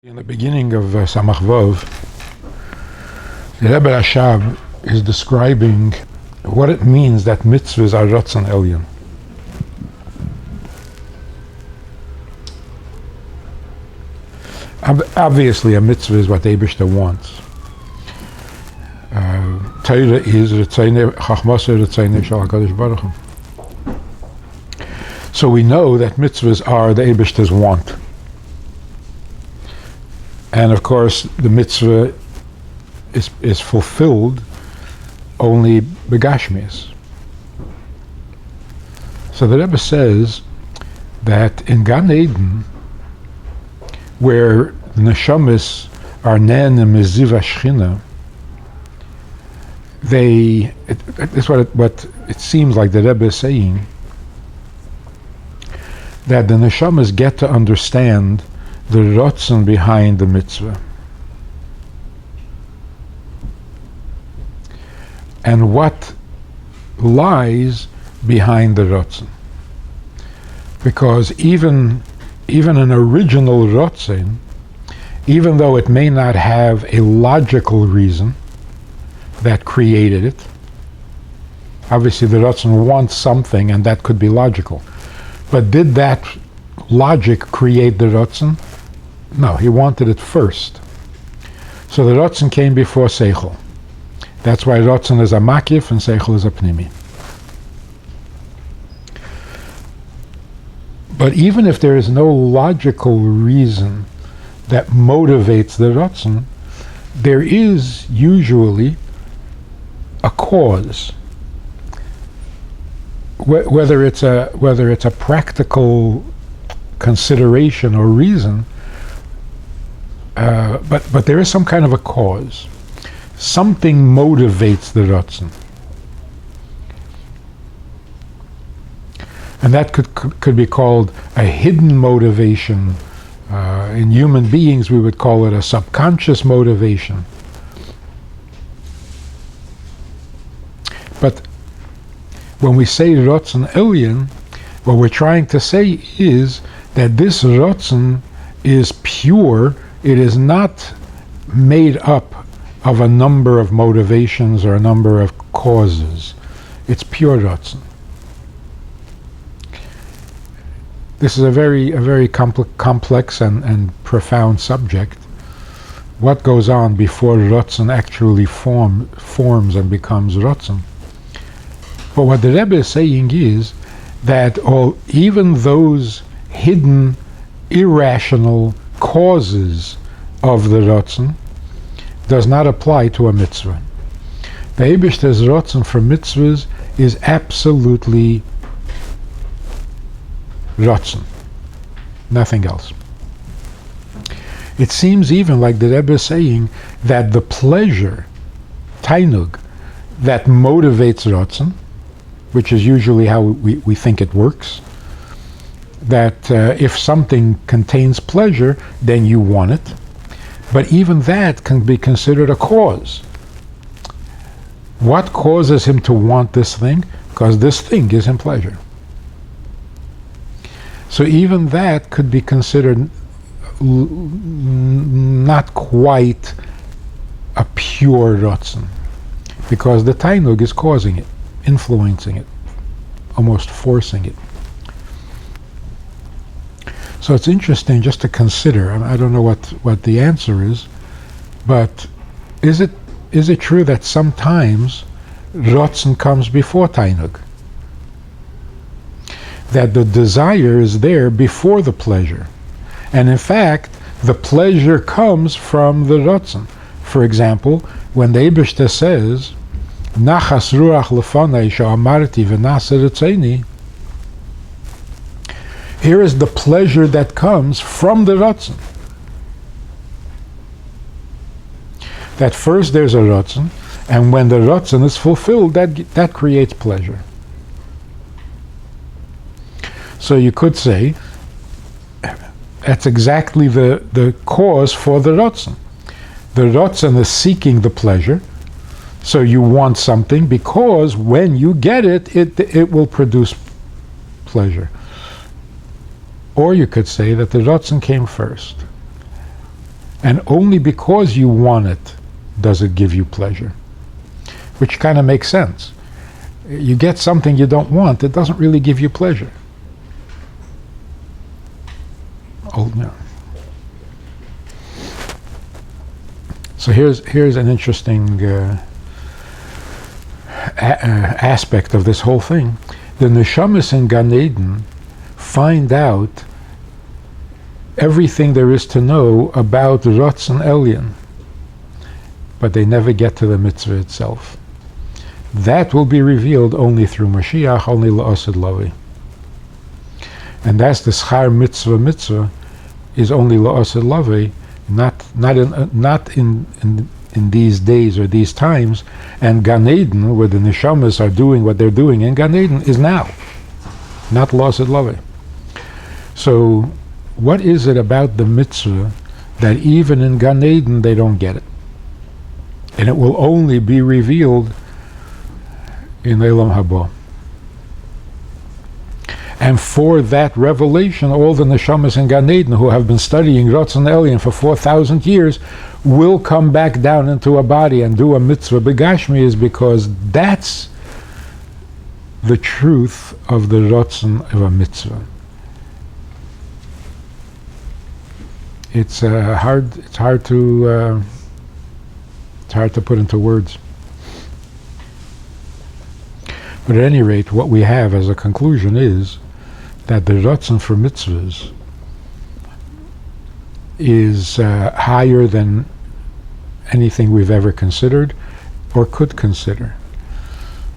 In the beginning of Samach, the Rebbe Rashab is describing what it means that mitzvahs are Ratzon Elyon. Obviously, a mitzvah is what Eibishter wants. Torah is Retzonei Chachmasa Retzonei Shel HaKadosh Baruch Hu. So we know that mitzvahs are the Eibishter's want. And of course, the mitzvah is fulfilled only begashmias. So the Rebbe says that in Gan Eden, where the neshamas are nen and meziva shchina, it's what it seems like the Rebbe is saying, that the neshamas get to understand the rotzen behind the mitzvah. And what lies behind the rotzen. Because even an original rotzen, even though it may not have a logical reason that created it, obviously the rotzen wants something and that could be logical. But did that logic create the rotzen? No, he wanted it first. So the rotzen came before seichel. That's why rotzen is a makif and seichel is a pnimi. But even if there is no logical reason that motivates the rotzen, there is usually a cause. Whether it's a practical consideration or reason, but there is some kind of a cause. Something motivates the rotzen, and that could be called a hidden motivation. In human beings, we would call it a subconscious motivation. But when we say rotzen elyon, what we're trying to say is that this rotzen is pure. It is not made up of a number of motivations or a number of causes. It's pure rotzen. This is a very complex and profound subject. What goes on before rotzen actually forms and becomes rotzen? But what the Rebbe is saying is that even those hidden, irrational causes of the rotzen does not apply to a mitzvah. The Eibishter's rotzen for mitzvahs is absolutely rotzen, nothing else. It seems even like the Rebbe is saying that the pleasure, tainug, that motivates rotzen, which is usually how we think it works, that if something contains pleasure, then you want it. But even that can be considered a cause. What causes him to want this thing? Because this thing gives him pleasure. So even that could be considered not quite a pure rotzen, because the tainug is causing it, influencing it, almost forcing it. So it's interesting just to consider, and I don't know what the answer is, but is it true that sometimes rotzen comes before tainug? That the desire is there before the pleasure. And in fact, the pleasure comes from the rotzen. For example, when the Eibishter says, Nachas ruach lefanei she'amarti v'naseh retzoni, here is the pleasure that comes from the rotzen. That first there's a rotzen, and when the rotzen is fulfilled, that creates pleasure. So you could say that's exactly the cause for the rotzen. The rotzen is seeking the pleasure, so you want something because when you get it, it will produce pleasure. Or you could say that the rotzen came first. And only because you want it does it give you pleasure. Which kind of makes sense. You get something you don't want, it doesn't really give you pleasure. Oh, no. So here's an interesting aspect of this whole thing. The neshamas in Gan Eden find out everything there is to know about Ratzon Elyon, but they never get to the mitzvah itself. That will be revealed only through Mashiach, only la'ased lavi. And that's the schar mitzvah is only la'ased lavi, not in these days or these times. And Gan Eden, where the neshamas are doing what they're doing in Gan Eden, is now, not la'ased lavi. So what is it about the mitzvah that even in Gan Eden they don't get it? And it will only be revealed in Eilam Haba. And for that revelation, all the neshamas in Gan Eden who have been studying Ratzon Elyon for 4,000 years will come back down into a body and do a mitzvah begashmi, is because that's the truth of the Ratzon of a mitzvah. It's hard to put into words. But at any rate, what we have as a conclusion is that the Ratzon for mitzvahs is higher than anything we've ever considered or could consider.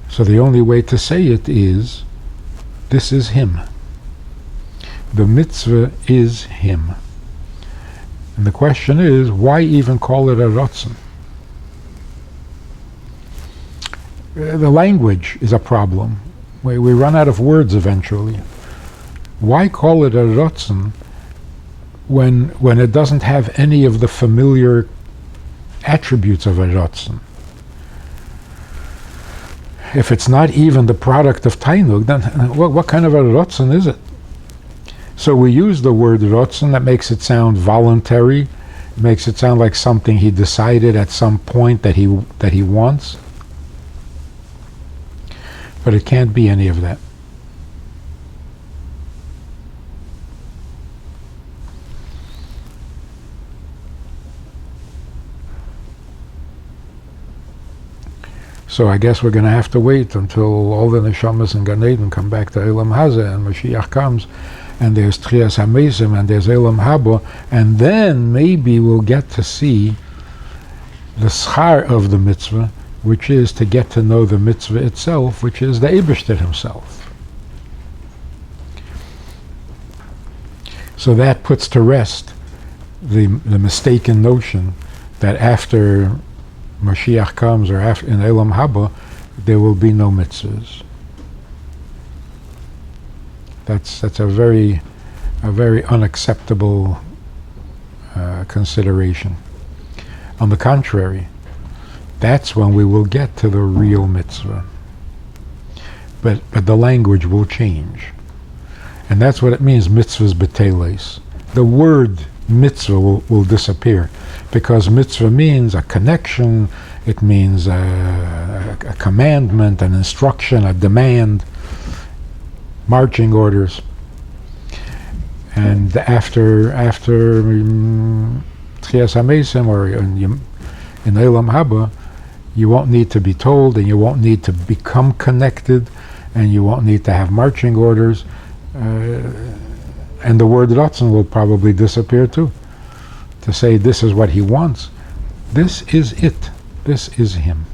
So the only way to say it is, this is Him. The mitzvah is Him. And the question is, why even call it a Ratzon? The language is a problem. We run out of words eventually. Why call it a Ratzon when it doesn't have any of the familiar attributes of a Ratzon? If it's not even the product of Tainug, then what kind of a Ratzon is it? So we use the word Ratzon, that makes it sound voluntary, makes it sound like something he decided at some point that he wants. But it can't be any of that. So I guess we're going to have to wait until all the neshamas in Gan Eden come back to Eilam Hazeh, and Mashiach comes, and there's Tchias HaMesim, and there's Eilam Haba, and then maybe we'll get to see the schar of the mitzvah, which is to get to know the mitzvah itself, which is the Eibishter himself. So that puts to rest the mistaken notion that after Mashiach comes, or after in Eilam Haba, there will be no mitzvahs. That's a very unacceptable consideration. On the contrary, that's when we will get to the real mitzvah. But the language will change. And that's what it means, mitzvahs beteles. The word mitzvah will disappear, because mitzvah means a connection, it means a commandment, an instruction, a demand, marching orders. And after Tchias HaMesim, or in Eilam Haba, you won't need to be told, and you won't need to become connected, and you won't need to have marching orders, and the word Ratzon will probably disappear too. To say this is what he wants, this is it, this is Him.